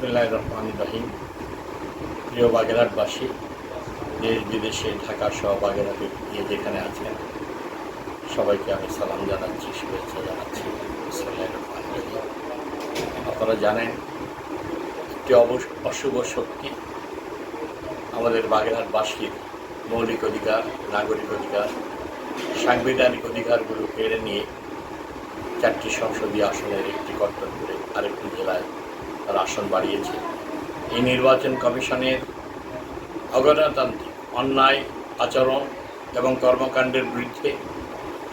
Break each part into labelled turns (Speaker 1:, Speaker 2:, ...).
Speaker 1: বিসমিল্লাহির রহমানির রহিম। প্রিয় বাগেরহাটবাসী, দেশ বিদেশে ঢাকা সহ বাগেরহাটে গিয়ে যেখানে আছেন সবাইকে আমি সালাম জানাচ্ছি, শুভেচ্ছা জানাচ্ছি। বিসমিল্লাহির রহমানির রহিম। আপনারা জানেন, একটি অশুভ শক্তি আমাদের বাগেরহাটবাসীর মৌলিক অধিকার, নাগরিক অধিকার, সাংবিধানিক অধিকারগুলো কেড়ে নিয়ে 4টি সংসদীয় আসনের একটি গঠন করে আরেকটি জেলায় তার আসন বাড়িয়েছে। এই নির্বাচন কমিশনের অগণতান্ত্রিক অন্যায় আচরণ এবং কর্মকাণ্ডের বিরুদ্ধে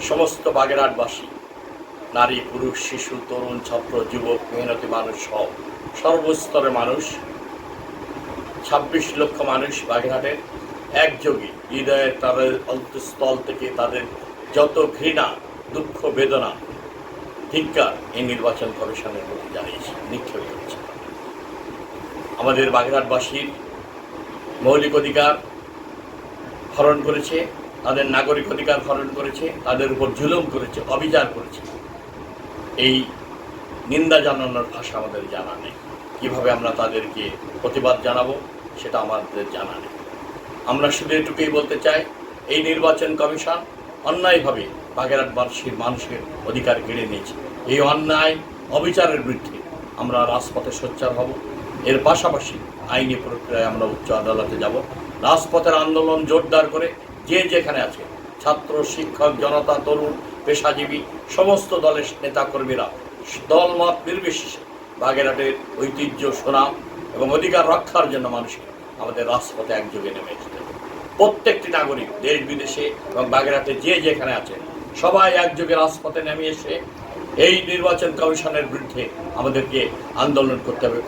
Speaker 1: সমস্ত বাগেরহাটবাসী, নারী, পুরুষ, শিশু, তরুণ, ছাত্র, যুবক, মেহনতি মানুষ সহ সর্বস্তরের মানুষ, 26 লক্ষ মানুষ বাগেরহাটের একযোগে হৃদয়ের তাদের অন্তঃস্থল থেকে তাদের যত ঘৃণা, দুঃখ, বেদনা, ধিক্কার এই নির্বাচন কমিশনের প্রতি জানিয়েছে, নিক্ষেপ করেছে। আমাদের বাগেরহাটবাসীর মৌলিক অধিকার হরণ করেছে, তাদের নাগরিক অধিকার হরণ করেছে, তাদের উপর জুলুম করেছে, অবিচার করেছে। এই নিন্দা জানানোর ভাষা আমাদের জানা নেই। কীভাবে আমরা তাদেরকে প্রতিবাদ জানাবো সেটা আমাদের জানা নেই। আমরা শুধু এটুকুই বলতে চাই, এই নির্বাচন কমিশন অন্যায়ভাবে বাগেরহাটবাসীর মানুষের অধিকার কেড়ে নিয়েছে। এই অন্যায় অবিচারের বিরুদ্ধে আমরা রাজপথে সোচ্চার হব। এর পাশাপাশি আইনি প্রক্রিয়ায় আমরা উচ্চ আদালতে যাব। রাজপথের আন্দোলন জোরদার করে যে যেখানে আছে, ছাত্র, শিক্ষক, জনতা, তরুণ, পেশাজীবী, সমস্ত দলের নেতাকর্মীরা দলমত নির্বিশেষে বাগেরহাটের ঐতিহ্য, সুনাম এবং অধিকার রক্ষার জন্য মানুষকে আমাদের রাজপথে একযোগে নেমে যেতে হবে। প্রত্যেকটি নাগরিক দেশ বিদেশে এবং বাগেরহাটে যে যেখানে আছে সবাই একযোগে রাজপথে নেমে এসে এই নির্বাচন কমিশনের বিরুদ্ধে আমাদেরকে আন্দোলন করতে হবে।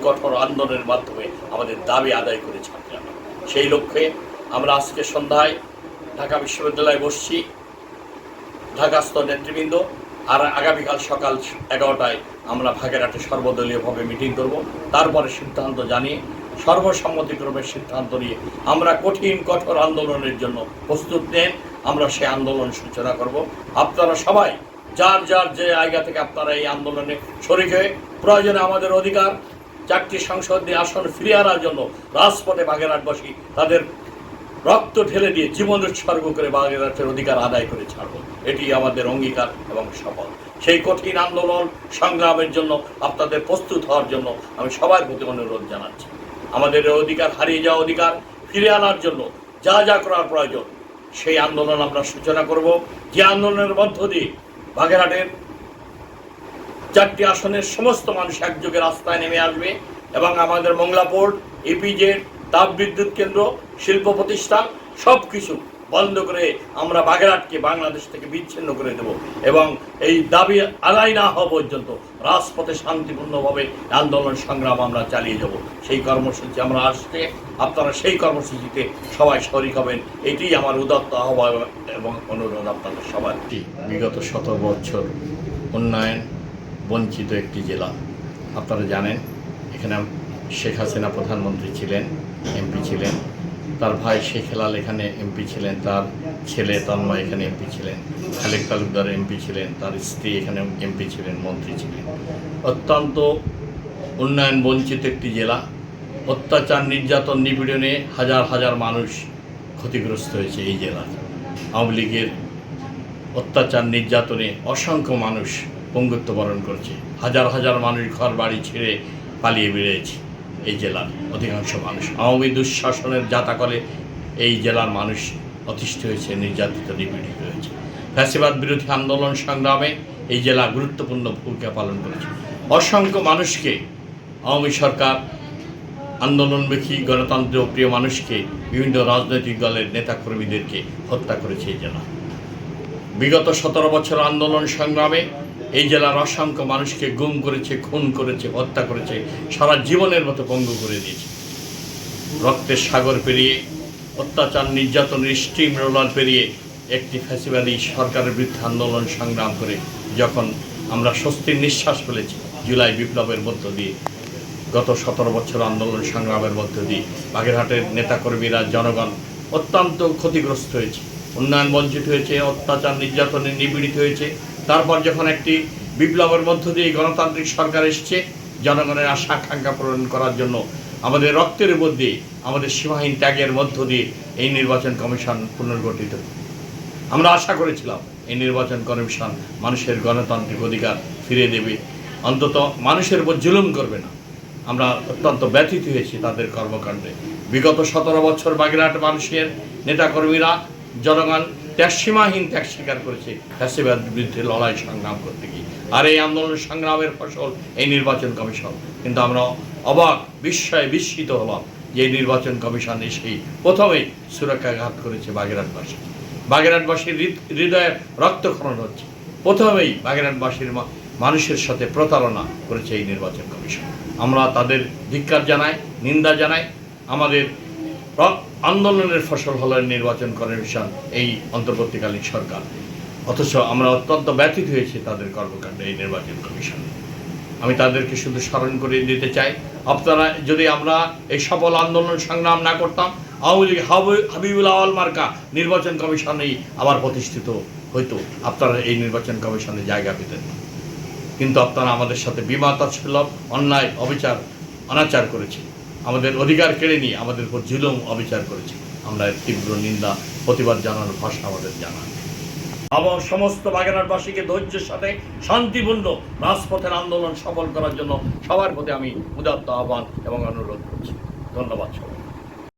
Speaker 1: কঠোর আন্দোলনের মাধ্যমে আমাদের দাবি আদায় করে ছাড়তে হবে। সেই লক্ষ্যে আমরা আজকে সন্ধ্যায় ঢাকা বিশ্ববিদ্যালয়ে বসছি, ঢাকাস্থ নেতৃবৃন্দ, আর আগামীকাল সকাল 11টায় আমরা বাগেরহাটে সর্বদলীয়ভাবে মিটিং করব। তারপরে সিদ্ধান্ত জানিয়ে সর্বসম্মতিক্রমে সিদ্ধান্ত নিয়ে আমরা কঠোর আন্দোলনের জন্য প্রস্তুত নেন। আমরা সেই আন্দোলন সূচনা করব। আপনারা সবাই যার যার যে জায়গা থেকে আপনারা এই আন্দোলনে শরিক হয়ে প্রয়োজনে আমাদের অধিকার 4টি সংসদীয় আসন ফিরিয়ে আনার জন্য রাজপথে বাগেরহাটবাসী তাদের রক্ত ঢেলে দিয়ে জীবন উৎসর্গ করে বাগেরহাটের অধিকার আদায় করে ছাড়ব। এটি আমাদের অঙ্গীকার এবং শপথ। সেই কঠিন আন্দোলন সংগ্রামের জন্য আপনাদের প্রস্তুত হওয়ার জন্য আমি সবার প্রতি অনুরোধ জানাচ্ছি। আমাদের অধিকার, হারিয়ে যাওয়া অধিকার ফিরে আনার জন্য যা যা করার প্রয়োজন সেই আন্দোলন আমরা সূচনা করব। যে আন্দোলনের মধ্য দিয়ে বাগেরহাটের 4টি আসনের সমস্ত মানুষ একযোগে রাস্তায় নেমে আসবে এবং আমাদের মংলা পোর্ট, ইপিজেড, তাপবিদ্যুৎ কেন্দ্র, শিল্প প্রতিষ্ঠান সব কিছু বন্ধ করে আমরা বাগেরহাটকে বাংলাদেশ থেকে বিচ্ছিন্ন করে দেব এবং এই দাবি আদায় না হওয়া পর্যন্ত রাজপথে শান্তিপূর্ণভাবে আন্দোলন সংগ্রাম আমরা চালিয়ে যাব। সেই কর্মসূচি আমরা আসছে, আপনারা সেই কর্মসূচিতে সবাই শরিক হবেন। এটি আমার উদাত্ত আহ্বান এবং অনুরোধ আপনাদের সবার। বিগত 17 বছর উন্নয়ন বঞ্চিত একটি জেলা। আপনারা জানেন, এখানে শেখ হাসিনা প্রধানমন্ত্রী ছিলেন, এমপি ছিলেন, তার ভাই শেখ হেলাল এখানে এমপি ছিলেন, তার ছেলে তন্ময় এখানে এমপি ছিলেন, খালেক তালুকদার এমপি ছিলেন, তার স্ত্রী এখানে এমপি ছিলেন, মন্ত্রী ছিলেন। অত্যন্ত উন্নয়ন বঞ্চিত একটি জেলা। অত্যাচার, নির্যাতন, নিপীড়নে হাজার হাজার মানুষ ক্ষতিগ্রস্ত হয়েছে এই জেলা। আওয়ামী লীগের অত্যাচার, নির্যাতনে অসংখ্য মানুষ পঙ্গুত্ব বরণ করছে। হাজার হাজার মানুষ ঘর বাড়ি ছেড়ে পালিয়ে বেরিয়েছে এই জেলার অধিকাংশ মানুষ। আওয়ামী দুঃশাসনের জাতাকলে এই জেলার মানুষ অতিষ্ঠ হয়েছে, নির্যাতিত, নিপীড়িত হয়েছে। ফ্যাসিবাদ বিরোধী আন্দোলন সংগ্রামে এই জেলা গুরুত্বপূর্ণ ভূমিকা পালন করেছে। অসংখ্য মানুষকে আওয়ামী সরকার, আন্দোলনমুখী গণতন্ত্র প্রিয় মানুষকে, বিভিন্ন রাজনৈতিক দলের নেতাকর্মীদেরকে হত্যা করেছে এই জেলা। বিগত 17 বছর আন্দোলন সংগ্রামে এই জেলার অসংখ্য মানুষকে গুম করেছে, খুন করেছে, হত্যা করেছে, সারা জীবনের মতো পঙ্গু করে দিয়েছে। রক্তের সাগর পেরিয়ে, অত্যাচার, নির্যাতনের স্টিম রোলার পেরিয়ে একটি ফ্যাসিবাদী সরকারের বিরুদ্ধে আন্দোলন সংগ্রাম করে যখন আমরা স্বস্তির নিঃশ্বাস ফেলেছি জুলাই বিপ্লবের মধ্য দিয়ে, গত 17 বছর আন্দোলন সংগ্রামের মধ্য দিয়ে বাগেরহাটের নেতাকর্মীরা, জনগণ অত্যন্ত ক্ষতিগ্রস্ত হয়েছে, উন্নয়ন বঞ্চিত হয়েছে, অত্যাচার, নির্যাতনে নিপীড়িত হয়েছে। তারপর যখন একটি বিপ্লবের মধ্য দিয়ে গণতান্ত্রিক সরকার এসছে, জনগণের আশা আকাঙ্ক্ষা পূরণ করার জন্য আমাদের রক্তের মধ্যে আমাদের সীমাহীন ত্যাগের মধ্য দিয়ে এই নির্বাচন কমিশন পুনর্গঠিত। আমরা আশা করেছিলাম এই নির্বাচন কমিশন মানুষের গণতান্ত্রিক অধিকার ফিরিয়ে দেবে, অন্তত মানুষের উপর জুলুম করবে না। আমরা অত্যন্ত ব্যথিত হয়েছি তাদের কর্মকাণ্ডে। বিগত 17 বছর বাগেরহাট মানুষের নেতাকর্মীরা জনগণ সীমাহীন ত্যাগ স্বীকার করেছে ফ্যাসিবাদের বিরুদ্ধে লড়াই সংগ্রাম করতে গিয়ে। আর এই আন্দোলন সংগ্রামের ফসল এই নির্বাচন কমিশন। কিন্তু আমরা অবাক বিস্ময়ে বিস্মিত হলাম যে এই নির্বাচন কমিশন এসেই প্রথমেই সুরক্ষাঘাত করেছে বাগেরহাটবাসী। বাগেরহাটবাসীর হৃদয়ে রক্তক্ষরণ হচ্ছে। প্রথমেই বাগেরহাটবাসীর মানুষের সাথে প্রতারণা করেছে এই নির্বাচন কমিশন। আমরা তাদের ধিক্কার জানাই, নিন্দা জানাই। আমাদের আন্দোলনের ফসল হল নির্বাচন কমিশন, এই অন্তর্বর্তীকালীন সরকার। অথচ আমরা অত্যন্ত ব্যথিত হয়েছি তাদের কর্মকাণ্ডে এই নির্বাচন কমিশন। আমি তাদেরকে শুধু স্মরণ করে দিতে চাই, আপনারা যদি আমরা এই সফল আন্দোলন সংগ্রাম না করতাম, আওয়ামী লীগ হাবিবুল আওয়াল মার্কা নির্বাচন কমিশনেই আবার প্রতিষ্ঠিত হইতো, আপনারা এই নির্বাচন কমিশনে জায়গা পেতেন না। কিন্তু আপনারা আমাদের সাথে বিমাতাচ্ছিল্য, অন্যায়, অবিচার, অনাচার করেছে, আমাদের অধিকার কেড়ে নিয়ে আমাদের উপর জুলুম অবিচার করেছে। আমরা তীব্র নিন্দা, প্রতিবাদ জানানোর ভাষা আমাদের জানা। আবার সমস্ত বাগেরহাটবাসীকে ধৈর্যের সাথে শান্তিপূর্ণ রাজপথের আন্দোলন সফল করার জন্য সবার প্রতি আমি উদাত্ত আহ্বান এবং অনুরোধ করছি। ধন্যবাদ সবাই।